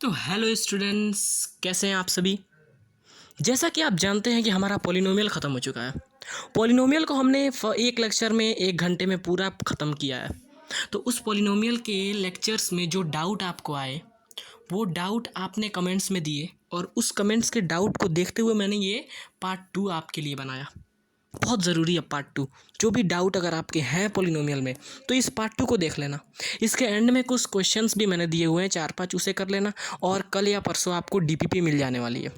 तो hello students, कैसे हैं आप सभी। जैसा कि आप जानते हैं कि हमारा पॉलिनोमियल ख़त्म हो चुका है। पॉलिनोमियल को हमने एक लेक्चर में 1 घंटे में पूरा ख़त्म किया है। तो उस पॉलिनोमियल के लेक्चर्स में जो डाउट आपको आए वो डाउट आपने कमेंट्स में दिए, और उस कमेंट्स के डाउट को देखते हुए मैंने ये पार्ट 2 आपके लिए बनाया। बहुत ज़रूरी है पार्ट 2। जो भी डाउट अगर आपके हैं पॉलिनोमियल में तो इस पार्ट 2 को देख लेना। इसके एंड में कुछ क्वेश्चंस भी मैंने दिए हुए हैं 4-5, उसे कर लेना। और कल या परसों आपको डीपीपी मिल जाने वाली है।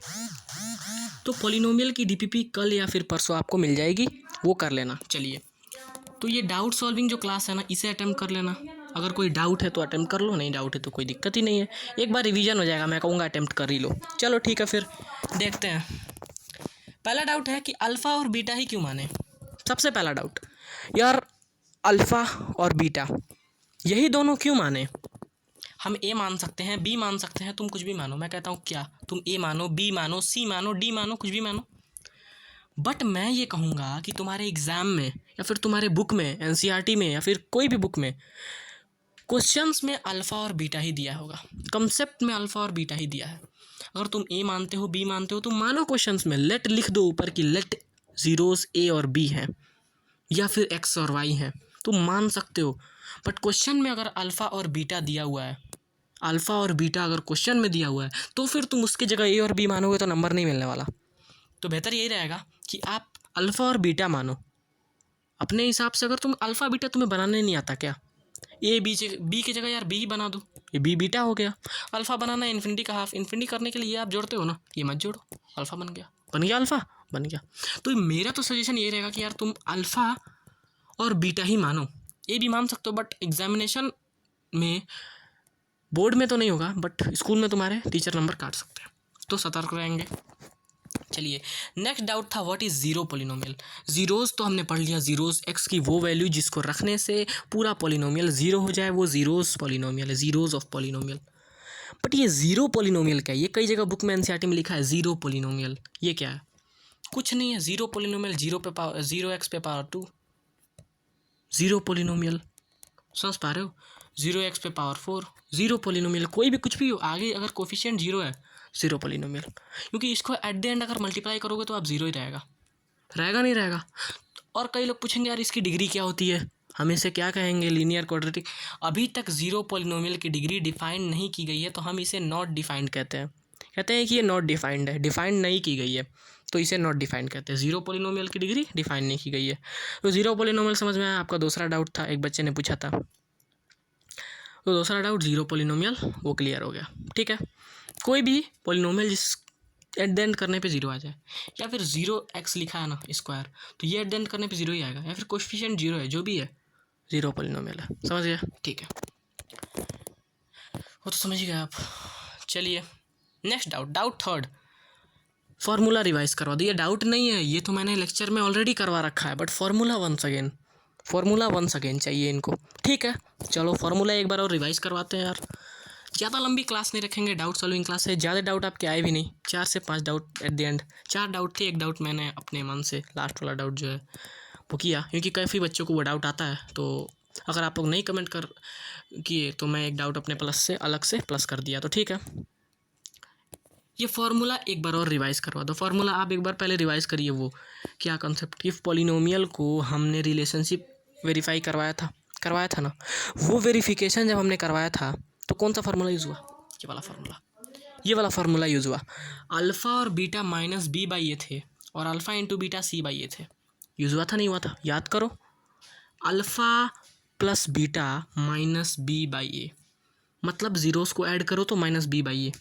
तो पॉलिनोमियल की डीपीपी कल या फिर परसों आपको मिल जाएगी, वो कर लेना। चलिए, तो ये डाउट सॉल्विंग जो क्लास है ना, इसे अटेम्प्ट कर लेना। अगर कोई डाउट है तो अटेम्प्ट कर लो, नहीं डाउट है तो कोई दिक्कत ही नहीं है। एक बार रिवीजन हो जाएगा, मैं कहूँगा अटेम्प्ट कर ही लो। चलो ठीक है, फिर देखते हैं। पहला डाउट है कि अल्फ़ा और बीटा ही क्यों माने। सबसे पहला डाउट यार, अल्फ़ा और बीटा यही दोनों क्यों माने। हम ए मान सकते हैं, बी मान सकते हैं, तुम कुछ भी मानो। मैं कहता हूँ क्या, तुम ए मानो, बी मानो, सी मानो, डी मानो, कुछ भी मानो। बट मैं ये कहूँगा कि तुम्हारे एग्ज़ाम में या फिर तुम्हारे बुक में, एनसीईआरटी में या फिर कोई भी बुक में क्वेश्चंस में अल्फ़ा और बीटा ही दिया होगा। कंसेप्ट में अल्फ़ा और बीटा ही दिया है। अगर तुम ए मानते हो, बी मानते हो, तो मानो क्वेश्चंस में लेट लिख दो ऊपर कि लेट ज़ीरोज़ ए और बी हैं या फिर एक्स और वाई हैं, तुम मान सकते हो। बट क्वेश्चन में अगर अल्फ़ा और बीटा दिया हुआ है, अल्फ़ा और बीटा अगर क्वेश्चन में दिया हुआ है, तो फिर तुम उसकी जगह ए और बी मानोगे तो नंबर नहीं मिलने वाला। तो बेहतर यही रहेगा कि आप अल्फ़ा और बीटा मानो अपने हिसाब से। अगर तुम अल्फ़ा बीटा तुम्हें बनाने नहीं आता क्या, ए बी की जगह यार बी ही बना दो, ये बी बीटा हो गया। अल्फ़ा बनाना है इन्फिनिटी का हाफ, इन्फिनिटी करने के लिए ये आप जोड़ते हो ना, ये मत जोड़ो, अल्फ़ा बन गया अल्फ़ा बन गया। तो मेरा तो सजेशन ये रहेगा कि यार तुम अल्फ़ा और बीटा ही मानो। ए भी मान सकते हो, बट एग्जामिनेशन में, बोर्ड में तो नहीं होगा, बट स्कूल में तुम्हारे टीचर नंबर काट सकते हैं, तो सतर्क रहेंगे। चलिए, नेक्स्ट डाउट था what is zero polynomial. Zeros तो हमने पढ़ लिया, ज़ीरोज़ एक्स की वो वैल्यू जिसको रखने से पूरा पॉलिनोमियल ज़ीरो हो जाए, वो ज़ीरोज़ पॉलिनोमियल है, ज़ीरोज़ ऑफ पॉलिनोमियल। बट ये ज़ीरो पॉलिनोमियल क्या है, ये कई जगह बुक में एनसीईआरटी में लिखा है ज़ीरो पॉलिनोमियल। ये क्या है, कुछ नहीं है। ज़ीरो पॉलिनोमियल, जीरो पे पावर, ज़ीरो एक्स पे पावर 2, ज़ीरो पॉलिनोमियल। समझ पा रहे हो, 0x⁴, ज़ीरो पॉलिनोमियल। कोई भी कुछ भी हो, आगे अगर कोफिशिएंट जीरो है, ज़ीरो पॉलिनोमियल। क्योंकि इसको एट द एंड अगर मल्टीप्लाई करोगे तो आप ज़ीरो ही रहेगा, रहेगा नहीं रहेगा। और कई लोग पूछेंगे यार इसकी डिग्री क्या होती है, हम इसे क्या कहेंगे, लीनियर क्वाड्रेटिक। अभी तक ज़ीरो पॉलिनोमियल की डिग्री डिफाइन नहीं की गई है, तो हम इसे नॉट डिफाइंड कहते हैं। कहते हैं कि ये नॉट डिफाइंड है, डिफाइंड नहीं की गई है, तो इसे नॉट डिफाइंड कहते हैं। ज़ीरो पॉलिनोमियल की डिग्री डिफाइन नहीं की गई है। तो ज़ीरो पॉलिनोमियल समझ में आया। आपका दूसरा डाउट था, एक बच्चे ने पूछा था, तो दूसरा डाउट ज़ीरो पॉलिनोमियल वो क्लियर हो गया। ठीक है, कोई भी पॉलिनोमियल जिस एट द एंड करने पे ज़ीरो आ जाए, या फिर 0x लिखा है ना स्क्वायर, तो ये एट द एंड करने पे ज़ीरो ही आएगा, या फिर कोएफिशिएंट जीरो है, जो भी है ज़ीरो पॉलिनोमियल है। समझ गया, ठीक है, वो तो समझ ही गए आप। चलिए, next doubt, doubt third, formula revise करवा दो। ये डाउट नहीं है, ये तो मैंने लेक्चर में ऑलरेडी करवा रखा है, बट फार्मूला वंस अगेन चाहिए इनको। ठीक है, चलो फार्मूला एक बार और रिवाइज करवाते हैं यार। ज़्यादा लंबी क्लास नहीं रखेंगे, डाउट सॉल्विंग क्लास है। ज़्यादा डाउट आपके आए भी नहीं, 4 से 5 doubt at the end. 4 doubt थे, एक डाउट मैंने अपने मन से, लास्ट वाला डाउट जो है वो किया, क्योंकि काफ़ी बच्चों को वो डाउट आता है। तो अगर आप लोग नहीं कमेंट कर किए तो मैं एक डाउट अपने प्लस से अलग से प्लस कर दिया, तो ठीक है। ये फार्मूला एक बार और रिवाइज करवा दो। फार्मूला आप एक बार पहले रिवाइज करिए, वो क्या कंसेप्ट, कि पॉलिनोमियल को हमने रिलेशनशिप वेरीफाई करवाया था ना। वो वेरिफिकेशन जब हमने करवाया था तो कौन सा फार्मूला यूज़ हुआ, ये वाला फार्मूला यूज़ हुआ। अल्फ़ा और beta minus b by a थे, और alpha into beta c by a थे। यूज़ हुआ था नहीं हुआ था, याद करो। Alpha plus beta minus b by a, मतलब ज़ीरोज़ को ऐड करो तो minus b by a.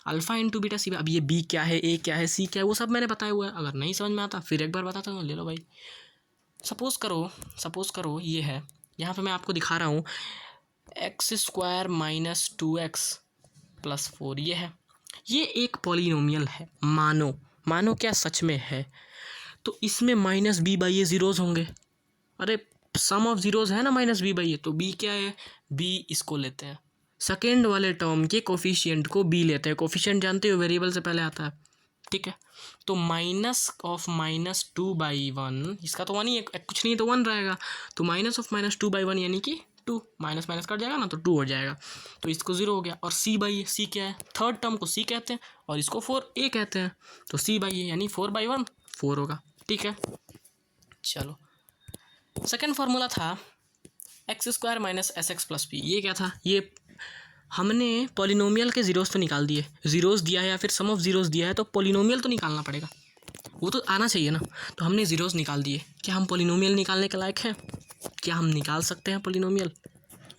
Alpha into beta c, अब ये बी क्या है, ए क्या है, सी क्या है, वो सब मैंने बताया हुआ है। अगर नहीं समझ में आता फिर एक बार बताता हूँ, ले लो भाई। सपोज़ करो ये है, यहाँ पे मैं आपको दिखा रहा हूँ x² माइनस 2x प्लस 4, ये है। ये एक पॉलिनोमियल है, मानो क्या सच में है। तो इसमें minus b by a zeroes होंगे। अरे सम ऑफ ज़ीरोज़ है ना माइनस बी बाई ए, तो बी क्या है, बी इसको लेते हैं, सेकेंड वाले टर्म के कोफिशिएंट को बी लेते हैं। कोफिशिएंट जानते हो, वेरिएबल से पहले आता है, ठीक है। तो माइनस ऑफ -2/1, इसका तो 1 ही है, कुछ नहीं तो 1 रहेगा। तो -(-2/1) यानी कि 2 माइनस माइनस कट जाएगा ना तो 2 हो जाएगा, तो इसको 0 हो गया। और सी बाई ए, सी क्या है, थर्ड टर्म को सी कहते हैं और इसको 4a कहते हैं, तो सी बाई ए यानी 4/1 4 होगा। ठीक है, चलो सेकेंड फार्मूला था x² minus s x plus P. ये क्या था, ये हमने पॉलिनोमियल के जीरोस तो निकाल दिए, जीरोस दिया है या फिर सम ऑफ जीरोस दिया है तो पॉलिनोमियल तो निकालना पड़ेगा, वो तो आना चाहिए ना। तो हमने जीरोस निकाल दिए। क्या हम पॉलिनोमियल निकालने के लायक हैं? क्या हम निकाल सकते हैं पॉलिनोमियल?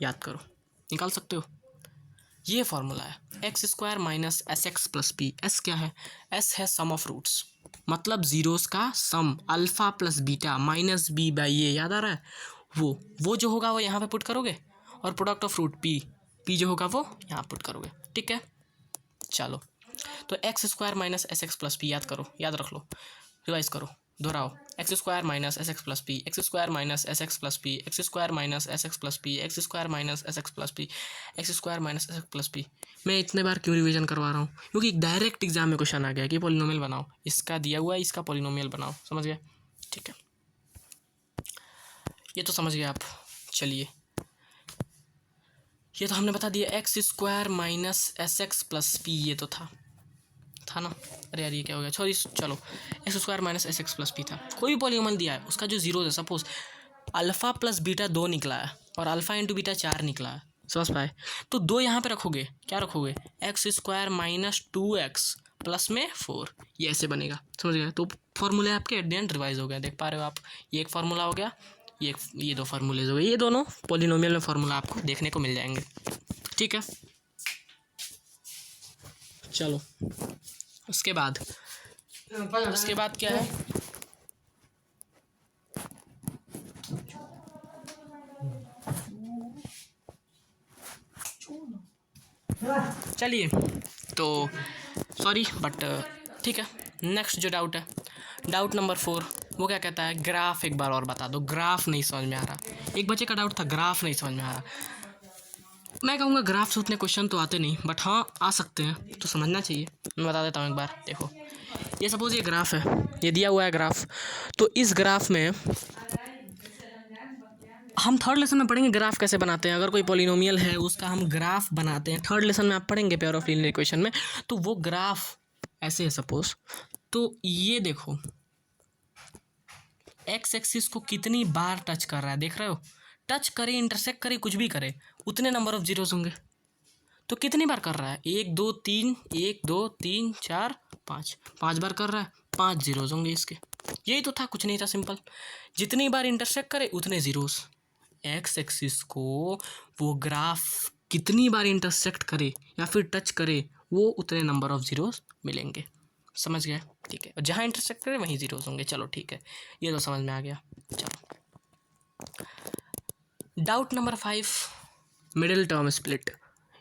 याद करो, निकाल सकते हो। ये फार्मूला है x² minus s x plus p. S क्या है, एस है सम ऑफ रूट्स, मतलब जीरोस का sum, alpha plus beta minus b by a, याद आ रहा है? वो जो होगा वो यहाँ पे पुट करोगे और प्रोडक्ट ऑफ रूट पी जो होगा वो यहाँ पुट करोगे। ठीक है, चलो तो x² minus s x plus P याद करो, याद रख लो, रिवाइज करो, दोहराओ। x² minus s x plus P, x² minus s x plus P, x² minus s x plus P, x² minus s x plus P, x² minus s x plus P. मैं इतने बार क्यों revision करवा रहा हूँ? क्योंकि direct exam में question आ गया कि पॉलिनोमियल बनाओ, इसका दिया हुआ है, इसका पॉलिनोमियल बनाओ, समझ गए? ठीक है, ये तो समझ गए आप। चलिए, ये तो हमने बता दिया x² minus s x plus P, ये तो था ना। अरे यार ये क्या हो गया, सॉरी, चलो x² minus s x plus P था। कोई भी पॉलीनोमियल दिया है उसका जो जीरो है, सपोज अल्फा प्लस बीटा 2 निकला है और अल्फा इंटू बीटा 4 निकला है, समझ पाए? तो 2 यहाँ पे रखोगे, क्या रखोगे, x² माइनस 2x प्लस में 4, ये ऐसे बनेगा, समझ गए? तो फॉर्मूले आपके एट द एंड रिवाइज हो गए, देख पा रहे हो आप। ये एक फार्मूला हो गया, ये 2 फार्मूलेज हो गए, ये दोनों पॉलिनोमियल में फार्मूला आपको देखने को मिल जाएंगे। ठीक है, चलो उसके बाद क्या है, चलिए तो सॉरी बट ठीक है, नेक्स्ट जो डाउट है, डाउट नंबर 4, वो क्या कहता है, ग्राफ एक बार और बता दो। ग्राफ नहीं समझ में आ रहा, एक बच्चे का डाउट था ग्राफ नहीं समझ में आ रहा। मैं कहूँगा ग्राफ से उतने क्वेश्चन तो आते नहीं, बट हाँ आ सकते हैं, तो समझना चाहिए। मैं बता देता हूँ एक बार, देखो ये सपोज ये ग्राफ है, ये दिया हुआ है ग्राफ, तो इस ग्राफ में हम थर्ड लेसन में पढ़ेंगे ग्राफ कैसे बनाते हैं। अगर कोई पॉलिनोमियल है उसका हम ग्राफ बनाते हैं, थर्ड लेसन में आप पढ़ेंगे पेयर ऑफ लीनियर इक्वेशन में। तो वो ग्राफ ऐसे है सपोज, तो ये देखो एक्स एक्सिस को कितनी बार टच कर रहा है, देख रहे हो? टच करे, इंटरसेक्ट करे, कुछ भी करे, उतने नंबर ऑफ जीरोस होंगे। तो कितनी बार कर रहा है, 1 2 3, 1 2 3 4 5, 5 बार कर रहा है, 5 जीरोस होंगे इसके। यही तो था, कुछ नहीं था, सिंपल। जितनी बार इंटरसेक्ट करे उतने जीरोस। एक्स एक्सिस को वो ग्राफ कितनी बार इंटरसेक्ट करे या फिर टच करे, वो उतने नंबर ऑफ जीरोस मिलेंगे, समझ गए? ठीक है, और जहाँ इंटरसेक्ट करे वहीं जीरोस होंगे। चलो ठीक है, ये तो समझ में आ गया। चलो doubt number 5, middle term split.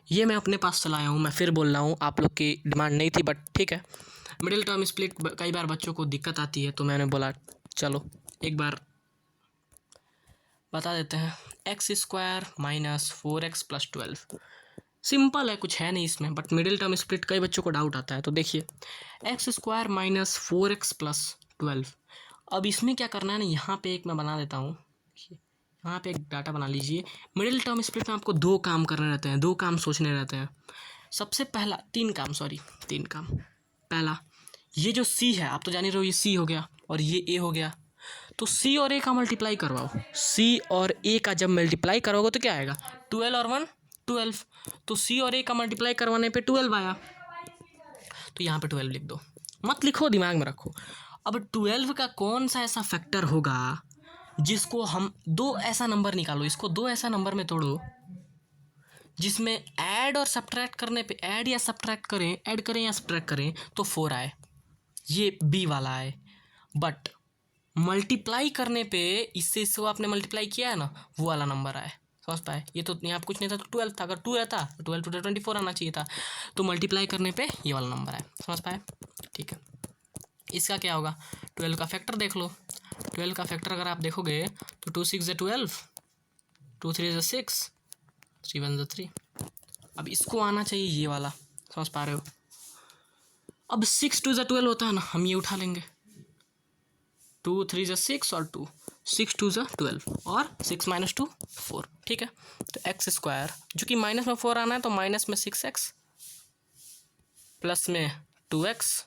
ये मैं अपने पास चलाया हूँ, मैं फिर बोल रहा हूँ, आप लोग की डिमांड नहीं थी बट ठीक है। मिडिल टर्म स्प्लिट कई बार बच्चों को दिक्कत आती है, तो मैंने बोला चलो एक बार बता देते हैं। x² minus 4x plus 12, simple है, कुछ है नहीं इसमें, बट मिडिल टर्म स्प्लिट कई बच्चों को डाउट आता है। तो देखिए x² माइनस 4x प्लस 12, अब इसमें क्या करना है ना, यहाँ पे एक मैं बना देता हूँ, यहाँ पे एक डाटा बना लीजिए। मिडिल टर्म स्प्लिट में आपको 2 काम करने रहते हैं, 2 काम सोचने रहते हैं। सबसे पहला 3 काम। पहला, ये जो c है आप तो जान ही रहे हो, ये c हो गया और ये a हो गया, तो c और a का मल्टीप्लाई करवाओ। c और a का जब मल्टीप्लाई करोगे तो क्या आएगा, 12 और 1 12, तो c और a का मल्टीप्लाई करवाने पे 12 आया, तो यहाँ पे 12 लिख दो, मत लिखो, दिमाग में रखो। अब 12 का कौन सा ऐसा फैक्टर होगा जिसको हम 2 ऐसा नंबर निकालो, इसको 2 ऐसा नंबर में तोड़ो जिसमें ऐड और सब्ट्रैक्ट करने पे, ऐड या सब्ट्रैक्ट करें, ऐड करें या सब्ट्रैक्ट करें तो 4 आए, ये b वाला आए। बट मल्टीप्लाई करने पे इससे आपने मल्टीप्लाई किया है ना, वो वाला नंबर आए, समझ पाए? ये तो यहाँ पे कुछ नहीं था, तो 12 था, अगर 2 रहता तो 12 टू 24 आना चाहिए था, तो मल्टीप्लाई करने पे ये वाला नंबर आए, समझ पाए? ठीक है, इसका क्या होगा, 12 का फैक्टर देख लो। 12 का फैक्टर अगर आप देखोगे तो 2 6 12, 2 3 6, 3 1 3। अब इसको आना चाहिए ये वाला, समझ पा रहे हो? अब 6 2 12 होता है ना, हम ये उठा लेंगे, 2 3 6 और 2, 6 2 ज़ा 12 और 6 माइनस 2 4, ठीक है। तो एक्स स्क्वायर जो कि माइनस में 4 आना है तो माइनस में 6x प्लस में 2x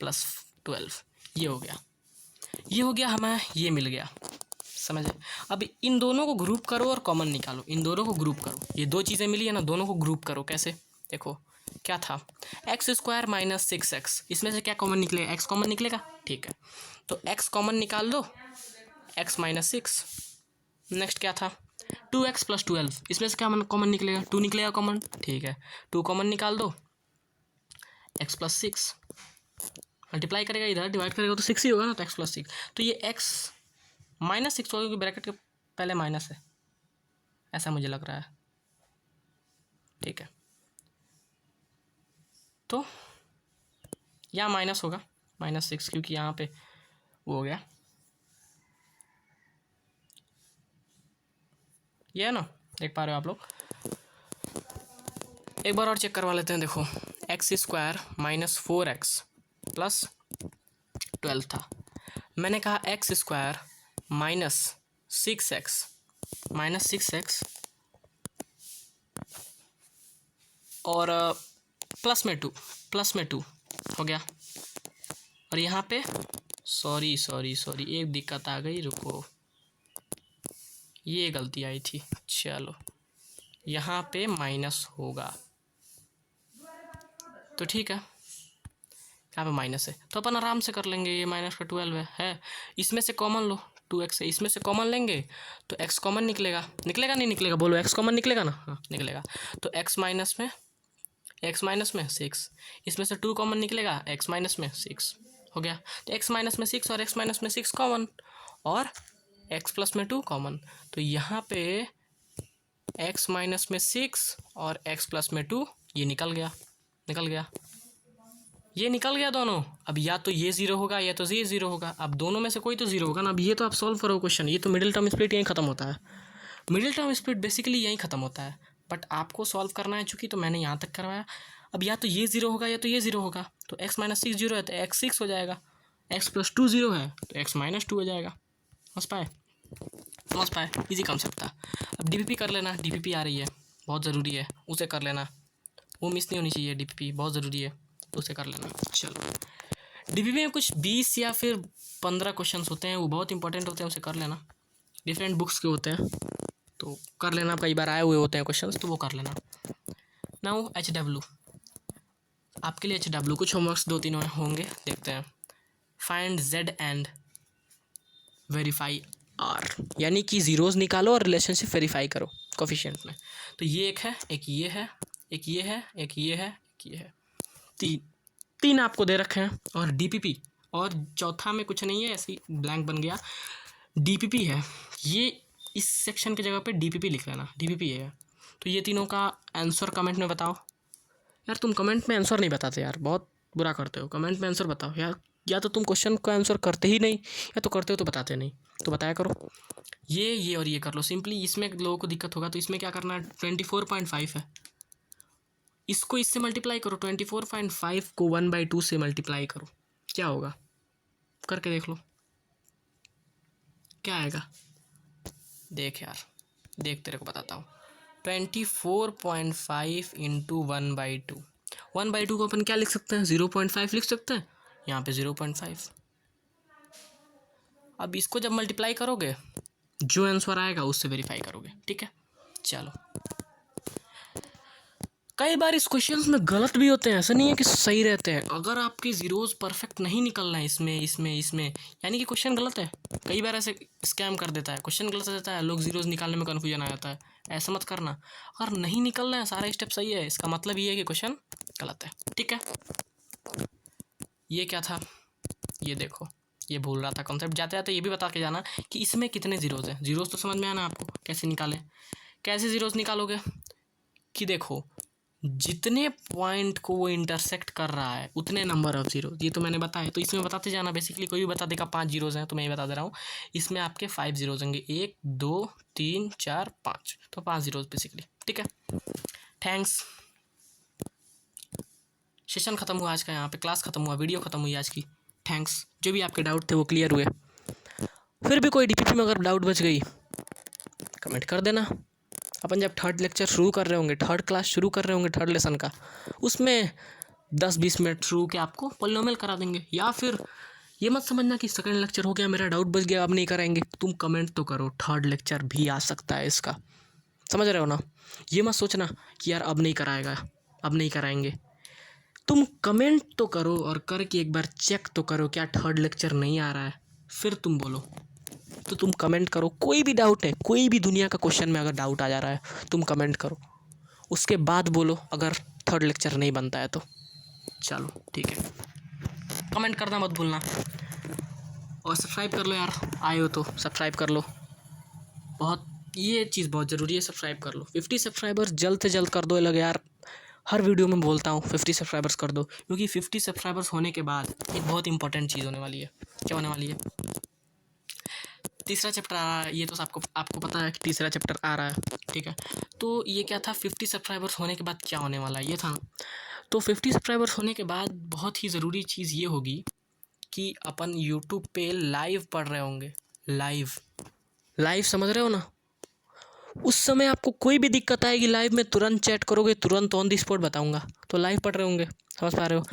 प्लस 12, ये हो गया, ये हो गया, हमें ये मिल गया, समझे। अब इन दोनों को ग्रुप करो और कॉमन निकालो, इन दोनों को ग्रुप करो, ये दो चीज़ें मिली है ना, दोनों को ग्रुप करो। कैसे, देखो क्या था, एक्स स्क्वायर माइनस 6x, इसमें से क्या कॉमन निकलेगा, एक्स कॉमन निकलेगा, ठीक है। तो एक्स कॉमन निकाल दो, एक्स माइनस 6। नेक्स्ट क्या था, 2x प्लस 12, इसमें से क्या कॉमन निकलेगा, 2 निकलेगा कॉमन, ठीक है। 2 कॉमन निकाल दो, x प्लस 6, मल्टीप्लाई करेगा इधर, डिवाइड करेगा तो 6 ही होगा ना, तो x प्लस 6। तो ये x माइनस 6 होगा क्योंकि ब्रैकेट के पहले माइनस है, ऐसा मुझे लग रहा है, ठीक है। तो यहाँ माइनस होगा, -6, क्योंकि यहाँ पे वो हो गया, ये है ना, देख पा रहे हो आप लोग। एक बार और चेक करवा लेते हैं, देखो x square minus 4x plus 12 था, मैंने कहा एक्स स्क्वायर माइनस 6x और प्लस में 2 हो गया। और यहाँ पे सॉरी एक दिक्कत आ गई, रुको, ये गलती आई थी, चलो यहाँ पे माइनस होगा, तो ठीक है, यहाँ पे माइनस है तो अपन आराम से कर लेंगे, ये माइनस का 12 है, इसमें से कॉमन लो, 2x है, इसमें से कॉमन लेंगे तो x कॉमन निकलेगा, निकलेगा नहीं निकलेगा, बोलो x कॉमन निकलेगा ना, हाँ निकलेगा। तो x माइनस में 6, इसमें से 2 कॉमन निकलेगा, x माइनस में 6 हो गया। तो x माइनस में 6 और x माइनस में 6 कॉमन, और x प्लस में 2 कॉमन, तो यहाँ पे x माइनस में 6 और x प्लस में 2, ये निकल गया, ये निकल गया दोनों। अब या तो ये 0 होगा या तो ये 0 होगा, अब दोनों में से कोई तो 0 होगा ना। अब ये तो आप सॉल्व करो क्वेश्चन, ये तो मिडिल टर्म स्प्लिट यहीं ख़त्म होता है, मिडिल टर्म स्प्लिट बेसिकली यहीं ख़त्म होता है, बट आपको सॉल्व करना है चूँकि, तो मैंने यहाँ तक करवाया। अब या तो ये 0 होगा या तो ये 0 होगा, तो x माइनस 6 0 है तो x 6 हो जाएगा, x प्लस 2 0 है तो x माइनस 2 हो जाएगा। समझ पाए, इजी कॉन्सेप्ट था। अब DPP कर लेना, DPP आ रही है, बहुत ज़रूरी है, उसे कर लेना, वो मिस नहीं होनी चाहिए, DPP बहुत ज़रूरी है, तो उसे कर लेना। चलो, DPP में कुछ 20 या फिर 15 क्वेश्चंस होते हैं, वो बहुत इंपॉर्टेंट होते हैं, उसे कर लेना, डिफरेंट बुक्स के होते हैं, तो कर लेना, कई बार आए हुए होते हैं क्वेश्चंस, तो वो कर लेना। नाउ HW, आपके लिए HW कुछ होमवर्क्स 2-3 होंगे, देखते हैं। Find Z and verify R, यानी कि ज़ीरोज़ निकालो और रिलेशनशिप वेरीफाई करो कोफिशिएंट में। तो ये एक है, एक ये है, एक ये है, एक ये है, एक ये है, तीन आपको दे रखे हैं। और DPP, और चौथा में कुछ नहीं है, ऐसे ही ब्लैंक बन गया, DPP है, ये इस सेक्शन की जगह पे DPP लिख लेना, DPP है। तो ये तीनों का आंसर कमेंट में बताओ। यार तुम कमेंट में आंसर नहीं बताते यार, बहुत बुरा करते हो, कमेंट में आंसर बताओ यार, या तो तुम क्वेश्चन का आंसर करते ही नहीं, या तो करते हो तो बताते नहीं, तो बताया करो। ये और ये कर लो सिंपली, इसमें लोगों को दिक्कत होगा, तो इसमें क्या करना है, 24.5 है, इसको इससे मल्टीप्लाई करो, 24.5 को 1/2 से मल्टीप्लाई करो, क्या होगा, करके देख लो क्या आएगा। देख यार, देख तेरे को बताता हूँ, 24.5 इंटू 1/2, 1/2 को अपन क्या लिख सकते हैं, 0.5 लिख सकते हैं, यहाँ पे 0.5। अब इसको जब मल्टीप्लाई करोगे, जो आंसर आएगा उससे वेरीफाई करोगे, ठीक है। चलो, कई बार इस क्वेश्चंस में गलत भी होते हैं, ऐसा नहीं है कि सही रहते हैं। अगर आपके जीरोस परफेक्ट नहीं निकलना है इसमें, यानी कि क्वेश्चन गलत है। कई बार ऐसे स्कैम कर देता है, क्वेश्चन गलत देता है, लोग जीरोस निकालने में कन्फ्यूजन आ जाता है, ऐसा मत करना। अगर नहीं निकलना है, सारा स्टेप सही है, इसका मतलब ये है कि क्वेश्चन गलत है, ठीक है। ये क्या था, ये देखो, ये भूल रहा था कॉन्सेप्ट, जाते जाते ये भी बता के जाना कि इसमें कितने जीरोस हैं। जीरोस तो समझ में आना आपको, कैसे निकालें, कैसे जीरोस निकालोगे कि देखो, जितने पॉइंट को वो इंटरसेक्ट कर रहा है उतने नंबर ऑफ जीरो, ये तो मैंने बताया, तो इसमें बताते जाना। बेसिकली कोई भी बता देगा 5 जीरोज़ हैं, तो मैं ये बता दे रहा हूँ, इसमें आपके 5 जीरोज़ होंगे, 1 2 3 4 5, तो 5 जीरोज़ बेसिकली, ठीक है। थैंक्स, सेशन ख़त्म हुआ आज का, यहाँ पे क्लास ख़त्म हुआ, वीडियो ख़त्म हुई आज की। थैंक्स, जो भी आपके डाउट थे वो क्लियर हुए। फिर फिर भी कोई डीपीपी में अगर डाउट बच गई कमेंट कर देना। अपन जब थर्ड लेक्चर शुरू कर रहे होंगे, थर्ड क्लास शुरू कर रहे होंगे थर्ड लेसन का, उसमें 10-20 मिनट शुरू के आपको पॉलिनोमियल करा देंगे। या फिर ये मत समझना कि सेकंड लेक्चर हो गया, मेरा डाउट बच गया, अब नहीं कराएंगे। तुम कमेंट तो करो, थर्ड लेक्चर भी आ सकता है इसका, समझ रहे हो ना। ये मत सोचना कि यार अब नहीं कराएगा, अब नहीं कराएंगे। तुम कमेंट तो करो और करके एक बार चेक तो करो क्या थर्ड लेक्चर नहीं आ रहा है, फिर तुम बोलो। तो तुम कमेंट करो, कोई भी डाउट है, कोई भी दुनिया का क्वेश्चन में अगर डाउट आ जा रहा है तुम कमेंट करो, उसके बाद बोलो अगर थर्ड लेक्चर नहीं बनता है तो। चलो ठीक है, कमेंट करना मत भूलना और सब्सक्राइब कर लो यार, आए हो तो सब्सक्राइब कर लो, बहुत ये चीज़ बहुत ज़रूरी है, सब्सक्राइब कर लो। 50 सब्सक्राइबर्स जल्द से जल्द कर दो। लगे यार हर वीडियो में बोलता हूँ 50 सब्सक्राइबर्स कर दो, क्योंकि 50 सब्सक्राइबर्स होने के बाद एक बहुत इंपॉर्टेंट चीज़ होने वाली है। क्या होने वाली है? तीसरा चैप्टर आ रहा है। ये तो आपको पता है कि तीसरा चैप्टर आ रहा है, ठीक है। तो ये क्या था, 50 सब्सक्राइबर्स होने के बाद क्या होने वाला है, ये था। तो 50 सब्सक्राइबर्स होने के बाद बहुत ही ज़रूरी चीज़ ये होगी कि अपन यूट्यूब पे लाइव पढ़ रहे होंगे। लाइव समझ रहे हो ना। उस समय आपको कोई भी दिक्कत आएगी लाइव में, तुरंत चैट करोगे, तुरंत ऑन द स्पॉट बताऊंगा। तो लाइव पढ़ रहे होंगे, समझ पा रहे हो।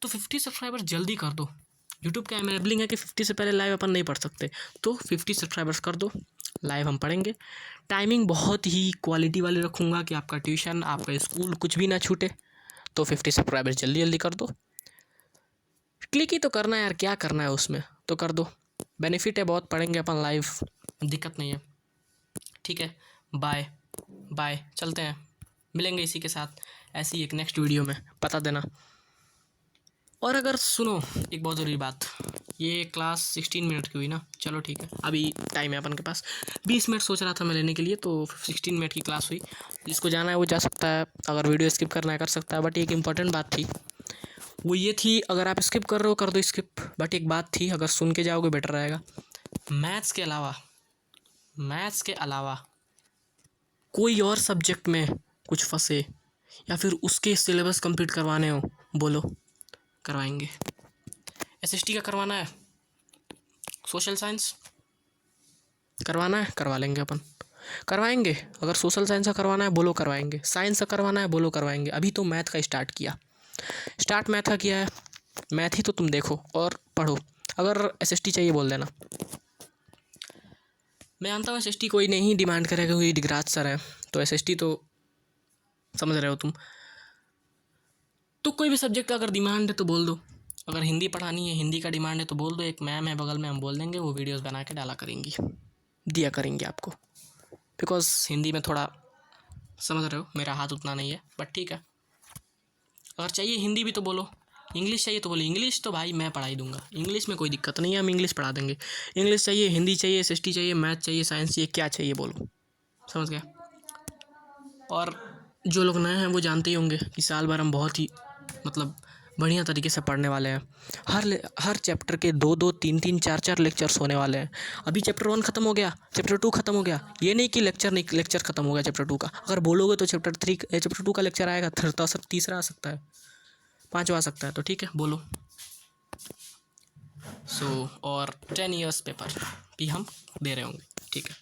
तो 50 सब्सक्राइबर्स जल्दी कर दो। यूट्यूब का एनेबलिंग है कि 50 से पहले लाइव अपन नहीं पढ़ सकते, तो 50 सब्सक्राइबर्स कर दो, लाइव हम पढ़ेंगे। टाइमिंग बहुत ही क्वालिटी वाली रखूँगा कि आपका ट्यूशन, आपका स्कूल कुछ भी ना छूटे। तो 50 सब्सक्राइबर्स जल्दी जल्दी कर दो। क्लिक ही तो करना है यार, क्या करना है उसमें, तो कर दो। बेनिफिट है बहुत, पढ़ेंगे अपन लाइव, दिक्कत नहीं है, ठीक है। बाय बाय, चलते हैं, मिलेंगे इसी के साथ ऐसी एक नेक्स्ट वीडियो में, बता देना। और अगर सुनो एक बहुत ज़रूरी बात, ये क्लास 16 मिनट की हुई ना, चलो ठीक है, अभी टाइम है अपन के पास 20 मिनट सोच रहा था मैं लेने के लिए, तो 16 मिनट की क्लास हुई। जिसको जाना है वो जा सकता है, अगर वीडियो स्किप करना है कर सकता है। बट एक इम्पॉर्टेंट बात थी, वो ये थी, अगर आप स्किप कर रहे हो कर दो स्किप, बट एक बात थी, अगर सुन के जाओगे बेटर रहेगा। मैथ्स के अलावा कोई और सब्जेक्ट में कुछ फंसे या फिर उसके सिलेबस कंप्लीट करवाने हो, बोलो, करवाएंगे। एसएसटी का करवाना है, सोशल साइंस करवाना है, करवा लेंगे अपन, करवाएंगे। अगर सोशल साइंस का करवाना है बोलो, करवाएंगे। साइंस का करवाना है बोलो, करवाएंगे। अभी तो मैथ का स्टार्ट मैथ का किया है, मैथ ही तो तुम देखो और पढ़ो। अगर एसएसटी चाहिए बोल देना। मैं जानता हूँ एसएसटी कोई नहीं डिमांड करेगा क्योंकि डिगराज सर है, तो एसएसटी तो समझ रहे हो तुम। तो कोई भी सब्जेक्ट का अगर डिमांड है तो बोल दो। अगर हिंदी पढ़ानी है, हिंदी का डिमांड है तो बोल दो, एक मैम है बगल में, हम बोल देंगे, वो वीडियोस बना के डाला करेंगी, दिया करेंगे आपको। बिकॉज हिंदी में थोड़ा समझ रहे हो मेरा हाथ उतना नहीं है, बट ठीक है। अगर चाहिए हिंदी भी तो बोलो, इंग्लिश चाहिए तो बोलो, इंग्लिश तो भाई मैं पढ़ा ही दूंगा, इंग्लिश में कोई दिक्कत नहीं है, हम इंग्लिश पढ़ा देंगे। इंग्लिश चाहिए, हिंदी चाहिए, एसएसटी चाहिए, मैथ चाहिए, साइंस चाहिए, क्या चाहिए बोलो, समझ गया। और जो लोग नए हैं वो जानते ही होंगे कि साल भर हम बहुत ही मतलब बढ़िया तरीके से पढ़ने वाले हैं। हर चैप्टर के 2-2, 3-3, 4-4 लेक्चर्स होने वाले हैं। अभी चैप्टर 1 खत्म हो गया, चैप्टर 2 खत्म हो गया, ये नहीं कि लेक्चर खत्म हो गया चैप्टर 2 का। अगर बोलोगे तो चैप्टर 2 का लेक्चर आएगा, तीसरा आ सकता है, 5वां आ सकता है, तो ठीक है बोलो। और 10 ईयर्स पेपर भी हम दे रहे होंगे, ठीक है।